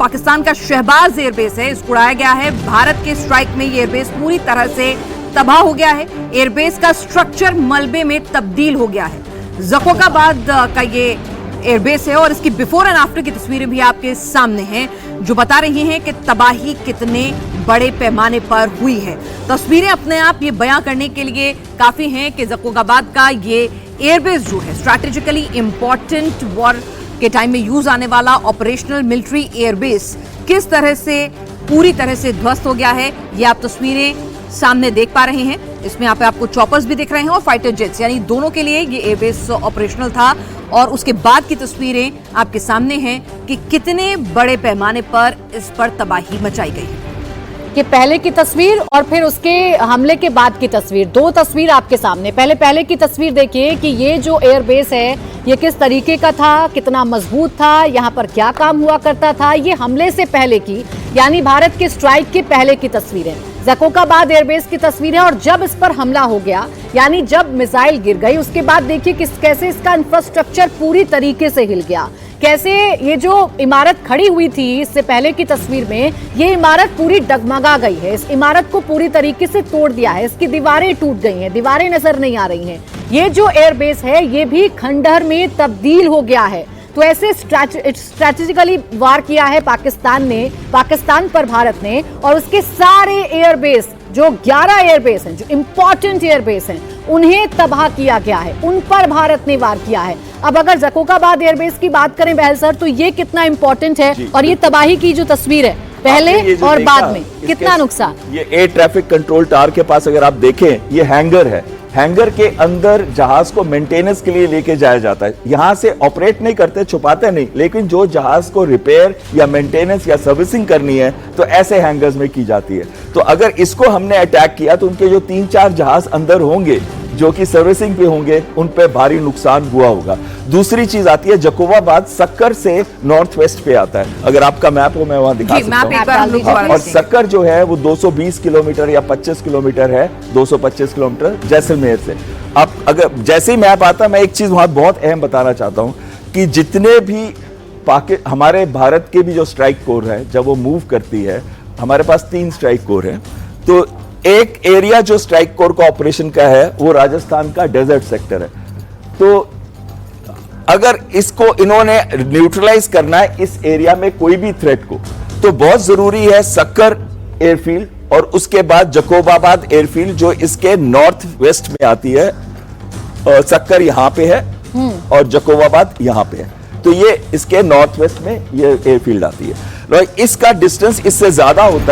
पाकिस्तान का शहबाज एयरबेस है, इसको उड़ाया गया है। भारत के स्ट्राइक में ये एयरबेस पूरी तरह से तबाह हो गया है। एयरबेस का स्ट्रक्चर मलबे में तब्दील हो गया है। ज़कोकाबाद का ये एयरबेस है और इसकी बिफोर एंड आफ्टर की तस्वीरें भी आपके सामने हैं, जो बता रही हैं कि तबाही कितने बड़े पैमाने पर हुई है। तस्वीरें अपने आप ये बयां करने के लिए काफी हैं कि ज़कोकाबाद का ये एयरबेस जो है स्ट्रैटेजिकली इंपॉर्टेंट वॉर के टाइम में यूज आने वाला ऑपरेशनल मिलिट्री एयरबेस किस तरह से पूरी तरह से ध्वस्त हो गया है। ये आप तस्वीरें सामने देख पा रहे हैं। इसमें यहाँ पे आपको चॉपर्स भी दिख रहे हैं और फाइटर जेट्स, यानी दोनों के लिए ये एयरबेस ऑपरेशनल था। और उसके बाद की तस्वीरें आपके सामने हैं कि कितने बड़े पैमाने पर इस पर तबाही मचाई गई है। कि पहले की तस्वीर और फिर उसके हमले के बाद की तस्वीर, दो तस्वीर आपके सामने। पहले की तस्वीर देखिए कि ये जो एयरबेस है ये किस तरीके का था, कितना मजबूत था, यहाँ पर क्या काम हुआ करता था। ये हमले से पहले की, यानी भारत के स्ट्राइक के पहले की तस्वीर है। ज़कोकाबाद एयरबेस की तस्वीर है और जब इस पर हमला हो गया, यानी जब मिसाइल गिर गई, उसके बाद देखिए कैसे इसका इंफ्रास्ट्रक्चर पूरी तरीके से हिल गया। कैसे ये जो इमारत खड़ी हुई थी इससे पहले की तस्वीर में, ये इमारत पूरी डगमगा गई है। इस इमारत को पूरी तरीके से तोड़ दिया है, इसकी दीवारें टूट गई हैं, दीवारें नजर नहीं आ रही हैं। ये जो एयरबेस है ये भी खंडहर में तब्दील हो गया है। तो ऐसे स्ट्रैटेजिकली वार किया है पाकिस्तान पर भारत ने, और उसके सारे एयरबेस जो 11 एयरबेस हैं, जो इंपॉर्टेंट एयरबेस हैं, उन्हें तबाह किया गया है, उन पर भारत ने वार किया है। अब अगर ज़कोकाबाद एयरबेस की बात करें बहल सर, तो ये कितना इंपॉर्टेंट है और ये तबाही की जो तस्वीर है पहले और बाद में, कितना नुकसान। ये एयर ट्रैफिक कंट्रोल टावर के पास अगर आप देखें, ये हैंगर है। हैंगर के अंदर जहाज को मेंटेनेंस के लिए लेके जाया जाता है। यहां से ऑपरेट नहीं करते, छुपाते नहीं, लेकिन जो जहाज को रिपेयर या मेंटेनेंस या सर्विसिंग करनी है तो ऐसे हैंगर्स में की जाती है। तो अगर इसको हमने अटैक किया तो उनके जो 3-4 जहाज अंदर होंगे जो कि सर्विसिंग पे होंगे, उन पे भारी नुकसान हुआ होगा। दूसरी चीज आती है ज़कोकाबाद सक्कर से नॉर्थ वेस्ट पे आता है। अगर आपका मैप हो मैं वहां दिखा सकता हूं। और सक्कर जो है वो 220 किलोमीटर या 25 किलोमीटर है, 225 किलोमीटर जैसलमेर से। अब अगर जैसे ही मैप आता, मैं एक चीज वहां बहुत अहम बताना चाहता हूं कि जितने भी हमारे भारत के भी जो स्ट्राइक कोर है, जब वो मूव करती है, हमारे पास 3 स्ट्राइक कोर है। तो एक एरिया जो स्ट्राइक कोर का ऑपरेशन का है वो राजस्थान का डेजर्ट सेक्टर है। तो अगर इसको इन्होंने न्यूट्रलाइज करना है इस एरिया में कोई भी थ्रेट को, तो बहुत जरूरी है सक्कर एयरफील्ड और उसके बाद ज़कोकाबाद एयरफील्ड जो इसके नॉर्थ वेस्ट में आती है। सक्कर यहां पे है और ज़कोकाबाद यहां पे है, तो ये इसके नॉर्थ वेस्ट में ये एयरफील्ड आती है। इसका डिस्टेंस इससे ज्यादा होता है।